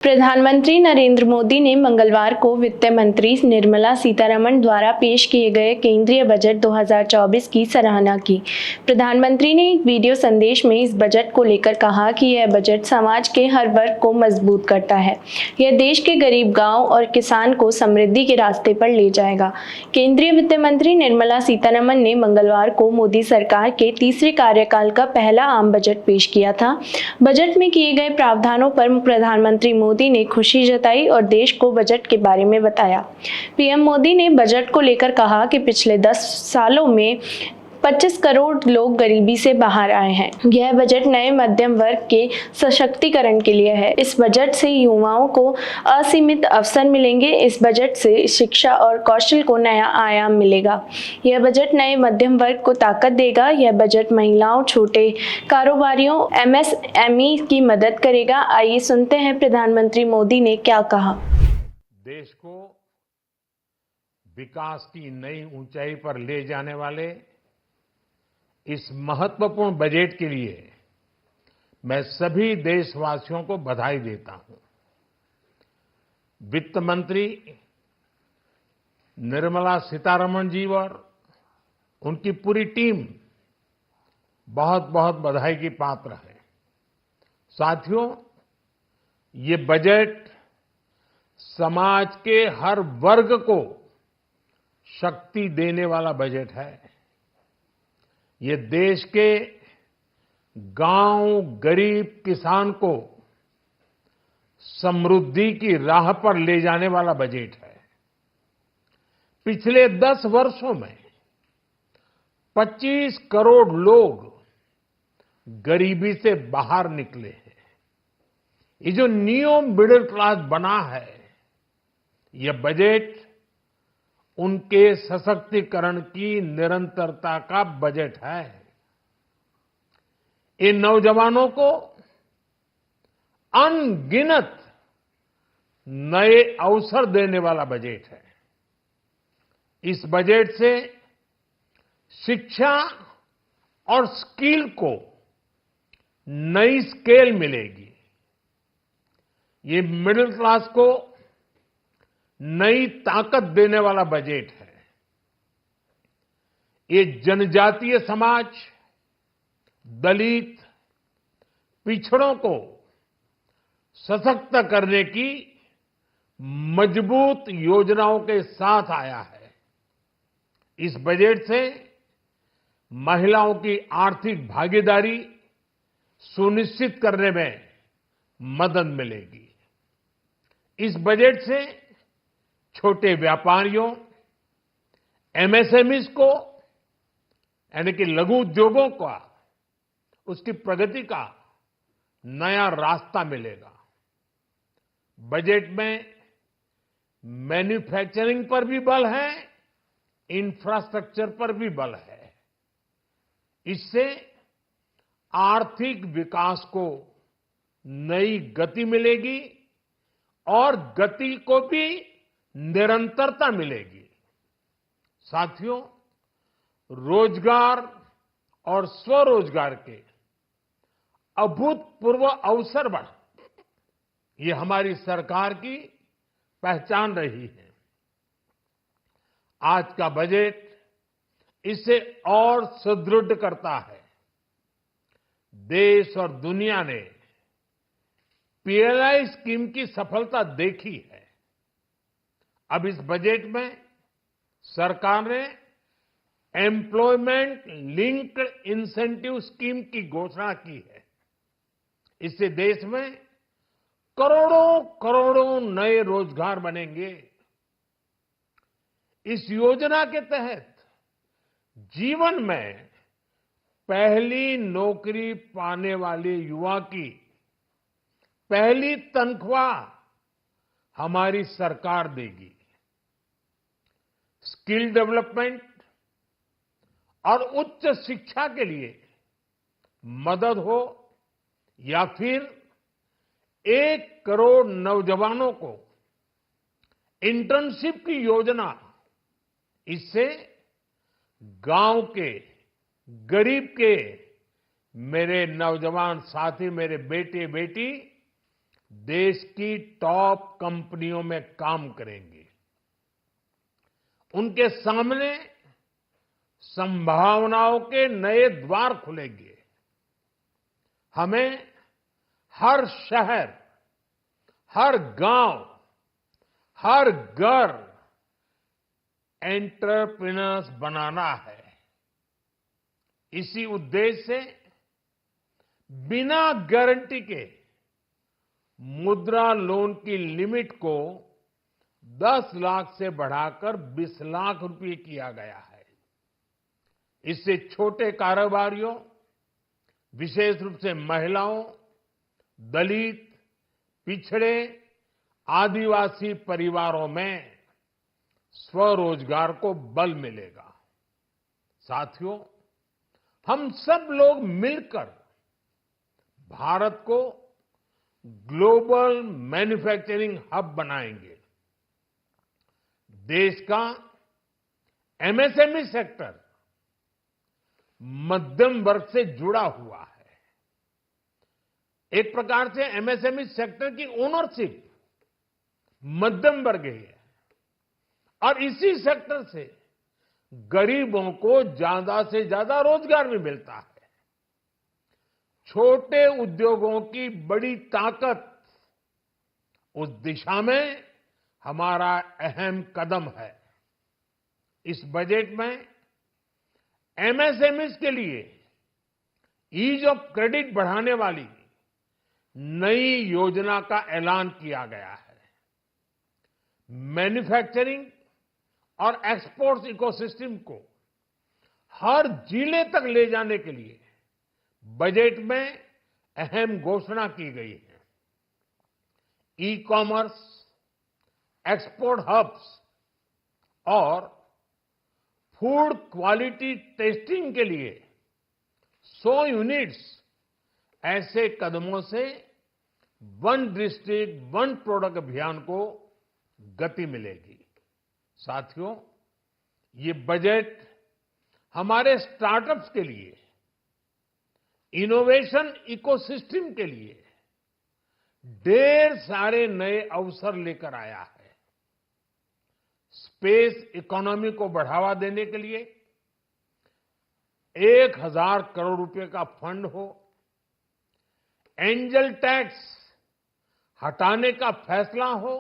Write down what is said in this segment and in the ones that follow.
प्रधानमंत्री नरेंद्र मोदी ने मंगलवार को वित्त मंत्री निर्मला सीतारमण द्वारा पेश किए गए केंद्रीय बजट 2024 की सराहना की। प्रधानमंत्री ने एक वीडियो संदेश में इस बजट को लेकर कहा कि यह बजट समाज के हर वर्ग को मजबूत करता है। यह देश के गरीब, गांव और किसान को समृद्धि के रास्ते पर ले जाएगा। केंद्रीय वित्त मंत्री निर्मला सीतारमण ने मंगलवार को मोदी सरकार के तीसरे कार्यकाल का पहला आम बजट पेश किया था। बजट में किए गए प्रावधानों पर प्रधानमंत्री मोदी ने खुशी जताई और देश को बजट के बारे में बताया। पीएम मोदी ने बजट को लेकर कहा कि पिछले 10 सालों में 25 करोड़ लोग गरीबी से बाहर आए हैं। यह बजट नए मध्यम वर्ग के सशक्तिकरण के लिए है। इस बजट से युवाओं को असीमित अवसर मिलेंगे। इस बजट से शिक्षा और कौशल को नया आयाम मिलेगा। यह बजट नए मध्यम वर्ग को ताकत देगा। यह बजट महिलाओं, छोटे कारोबारियों, एमएसएमई की मदद करेगा। आइए सुनते हैं प्रधानमंत्री मोदी ने क्या कहा। देश को विकास की नई ऊंचाई पर ले जाने वाले इस महत्वपूर्ण बजट के लिए मैं सभी देशवासियों को बधाई देता हूं। वित्त मंत्री निर्मला सीतारमण जी और उनकी पूरी टीम बहुत बहुत बधाई की पात्र है। साथियों, ये बजट समाज के हर वर्ग को शक्ति देने वाला बजट है। ये देश के गांव, गरीब किसान को समृद्धि की राह पर ले जाने वाला बजट है। पिछले 10 वर्षों में 25 करोड़ लोग गरीबी से बाहर निकले हैं। ये जो न्यू मिडिल क्लास बना है, यह बजट उनके सशक्तिकरण की निरंतरता का बजट है। इन नौजवानों को अनगिनत नए अवसर देने वाला बजट है। इस बजट से शिक्षा और स्किल को नई स्केल मिलेगी। ये मिडिल क्लास को नई ताकत देने वाला बजट है। ये जनजातीय समाज, दलित, पिछड़ों को सशक्त करने की मजबूत योजनाओं के साथ आया है। इस बजट से महिलाओं की आर्थिक भागीदारी सुनिश्चित करने में मदद मिलेगी। इस बजट से छोटे व्यापारियों, एमएसएमईज को यानी कि लघु उद्योगों का उसकी प्रगति का नया रास्ता मिलेगा। बजट में मैन्युफैक्चरिंग पर भी बल है, इंफ्रास्ट्रक्चर पर भी बल है। इससे आर्थिक विकास को नई गति मिलेगी और गति को भी निरंतरता मिलेगी। साथियों, रोजगार और स्वरोजगार के अभूतपूर्व अवसर बढ़, ये हमारी सरकार की पहचान रही है। आज का बजट इसे और सुदृढ़ करता है। देश और दुनिया ने पीएलआई स्कीम की सफलता देखी है। अब इस बजट में सरकार ने एम्प्लॉयमेंट लिंक्ड इंसेंटिव स्कीम की घोषणा की है। इससे देश में करोड़ों करोड़ों नए रोजगार बनेंगे। इस योजना के तहत जीवन में पहली नौकरी पाने वाले युवा की पहली तनख्वाह हमारी सरकार देगी। स्किल डेवलपमेंट और उच्च शिक्षा के लिए मदद हो या फिर 1 करोड़ नौजवानों को इंटर्नशिप की योजना, इससे गांव के, गरीब के मेरे नौजवान साथी, मेरे बेटे बेटी देश की टॉप कंपनियों में काम करेंगे। उनके सामने संभावनाओं के नए द्वार खुलेंगे। हमें हर शहर, हर गांव, हर घर एंटरप्रेन्योर्स बनाना है। इसी उद्देश्य से बिना गारंटी के मुद्रा लोन की लिमिट को 10 लाख से बढ़ाकर 20 लाख रुपए किया गया है। इससे छोटे कारोबारियों, विशेष रूप से महिलाओं, दलित, पिछड़े, आदिवासी परिवारों में स्वरोजगार को बल मिलेगा। साथियों, हम सब लोग मिलकर भारत को ग्लोबल मैन्युफैक्चरिंग हब बनाएंगे। देश का एमएसएमई सेक्टर मध्यम वर्ग से जुड़ा हुआ है। एक प्रकार से एमएसएमई सेक्टर की ओनरशिप मध्यम वर्ग ही है और इसी सेक्टर से गरीबों को ज्यादा से ज्यादा रोजगार भी मिलता है। छोटे उद्योगों की बड़ी ताकत उस दिशा में हमारा अहम कदम है। इस बजट में एमएसएमईज के लिए ईज ऑफ क्रेडिट बढ़ाने वाली नई योजना का ऐलान किया गया है। मैन्युफैक्चरिंग और एक्सपोर्ट्स इकोसिस्टम को हर जिले तक ले जाने के लिए बजट में अहम घोषणा की गई है। ई कॉमर्स, एक्सपोर्ट हब्स और फूड क्वालिटी टेस्टिंग के लिए 100 यूनिट्स, ऐसे कदमों से वन डिस्ट्रिक्ट वन प्रोडक्ट अभियान को गति मिलेगी। साथियों, ये बजट हमारे स्टार्टअप्स के लिए, इनोवेशन इकोसिस्टम के लिए ढेर सारे नए अवसर लेकर आया है। स्पेस इकोनॉमी को बढ़ावा देने के लिए 1000 करोड़ रुपए का फंड हो, एंजल टैक्स हटाने का फैसला हो,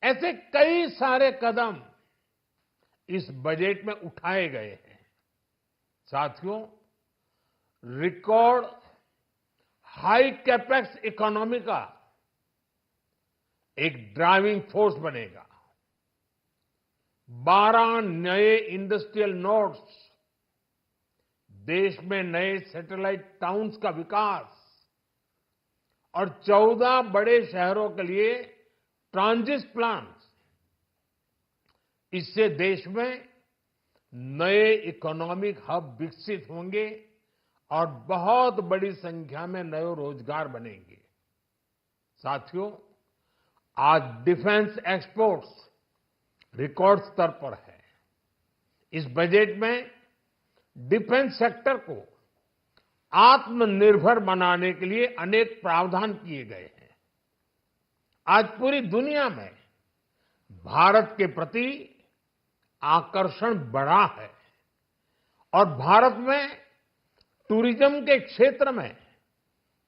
ऐसे कई सारे कदम इस बजट में उठाए गए हैं। साथियों, रिकॉर्ड हाई कैपेक्स इकोनॉमी का एक ड्राइविंग फोर्स बनेगा। 12 नए इंडस्ट्रियल नोड्स, देश में नए सैटेलाइट टाउन्स का विकास और 14 बड़े शहरों के लिए ट्रांजिट प्लान्स, इससे देश में नए इकोनॉमिक हब विकसित होंगे और बहुत बड़ी संख्या में नए रोजगार बनेंगे। साथियों, आज डिफेंस एक्सपोर्ट्स रिकॉर्ड स्तर पर है। इस बजट में डिफेंस सेक्टर को आत्मनिर्भर बनाने के लिए अनेक प्रावधान किए गए हैं। आज पूरी दुनिया में भारत के प्रति आकर्षण बढ़ा है और भारत में टूरिज्म के क्षेत्र में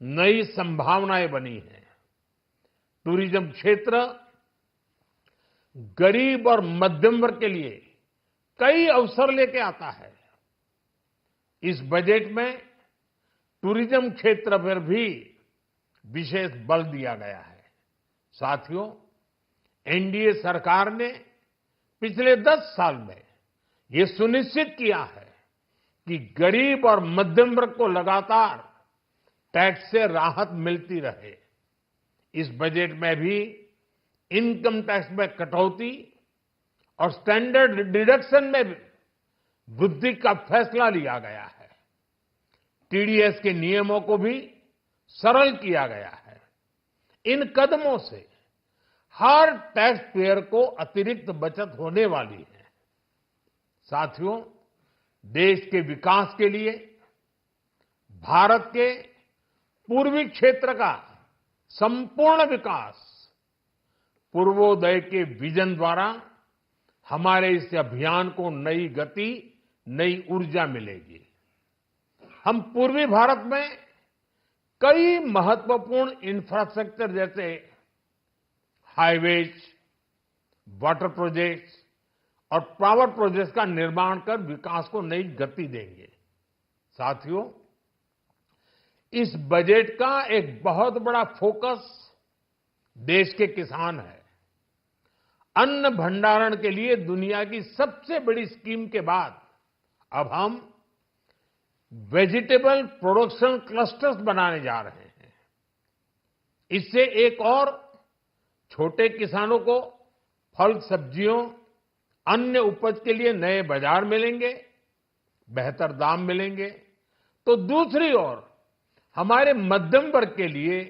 नई संभावनाएं बनी हैं। टूरिज्म क्षेत्र गरीब और मध्यम वर्ग के लिए कई अवसर लेके आता है। इस बजट में टूरिज्म क्षेत्र पर भी विशेष बल दिया गया है। साथियों, एनडीए सरकार ने पिछले 10 साल में ये सुनिश्चित किया है कि गरीब और मध्यम वर्ग को लगातार टैक्स से राहत मिलती रहे। इस बजट में भी इनकम टैक्स में कटौती और स्टैंडर्ड डिडक्शन में भी वृद्धि का फैसला लिया गया है। टीडीएस के नियमों को भी सरल किया गया है। इन कदमों से हर टैक्स पेयर को अतिरिक्त बचत होने वाली है। साथियों, देश के विकास के लिए भारत के पूर्वी क्षेत्र का संपूर्ण विकास पूर्वोदय के विजन द्वारा हमारे इस अभियान को नई गति, नई ऊर्जा मिलेगी। हम पूर्वी भारत में कई महत्वपूर्ण इंफ्रास्ट्रक्चर जैसे हाईवेज, वाटर प्रोजेक्ट्स और पावर प्रोजेक्ट्स का निर्माण कर विकास को नई गति देंगे। साथियों, इस बजट का एक बहुत बड़ा फोकस देश के किसान है। अन्न भंडारण के लिए दुनिया की सबसे बड़ी स्कीम के बाद अब हम वेजिटेबल प्रोडक्शन क्लस्टर्स बनाने जा रहे हैं। इससे एक और छोटे किसानों को फल, सब्जियों, अन्य उपज के लिए नए बाजार मिलेंगे, बेहतर दाम मिलेंगे, तो दूसरी ओर हमारे मध्यम वर्ग के लिए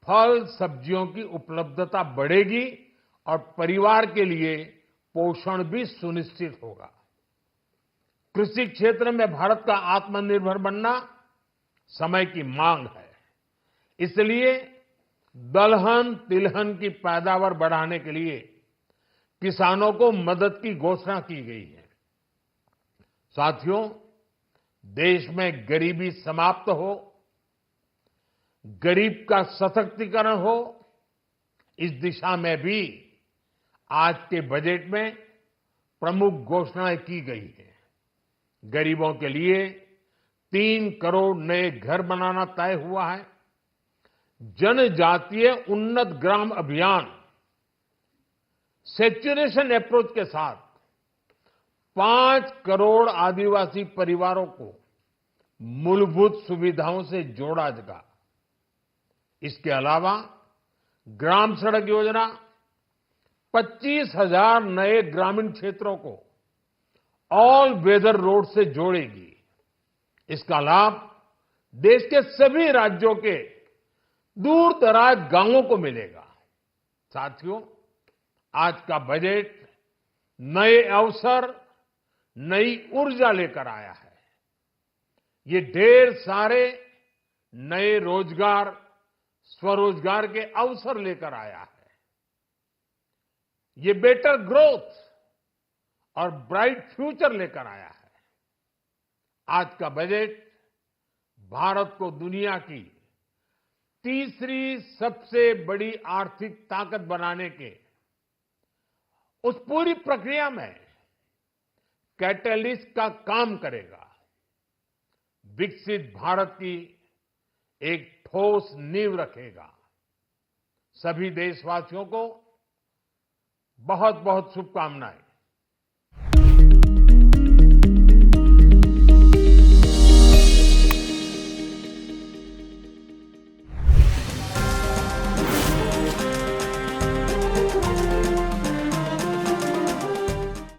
फल, सब्जियों की उपलब्धता बढ़ेगी और परिवार के लिए पोषण भी सुनिश्चित होगा। कृषि क्षेत्र में भारत का आत्मनिर्भर बनना समय की मांग है। इसलिए दलहन, तिलहन की पैदावार बढ़ाने के लिए किसानों को मदद की घोषणा की गई है। साथियों, देश में गरीबी समाप्त हो, गरीब का सशक्तिकरण हो, इस दिशा में भी आज के बजट में प्रमुख घोषणाएं की गई हैं। गरीबों के लिए 3 करोड़ नए घर बनाना तय हुआ है। जनजातीय उन्नत ग्राम अभियान सैचुरेशन अप्रोच के साथ 5 करोड़ आदिवासी परिवारों को मूलभूत सुविधाओं से जोड़ा जाएगा। इसके अलावा ग्राम सड़क योजना 25,000 नए ग्रामीण क्षेत्रों को ऑल वेदर रोड से जोड़ेगी। इसका लाभ देश के सभी राज्यों के दूर दराज गांवों को मिलेगा। साथियों, आज का बजट नए अवसर, नई ऊर्जा लेकर आया है। ये ढेर सारे नए रोजगार, स्वरोजगार के अवसर लेकर आया है। ये बेटर ग्रोथ और ब्राइट फ्यूचर लेकर आया है। आज का बजट भारत को दुनिया की तीसरी सबसे बड़ी आर्थिक ताकत बनाने के उस पूरी प्रक्रिया में कैटलिस्ट का काम करेगा। विकसित भारत की एक ठोस नींव रखेगा। सभी देशवासियों को बहुत बहुत शुभकामनाएं।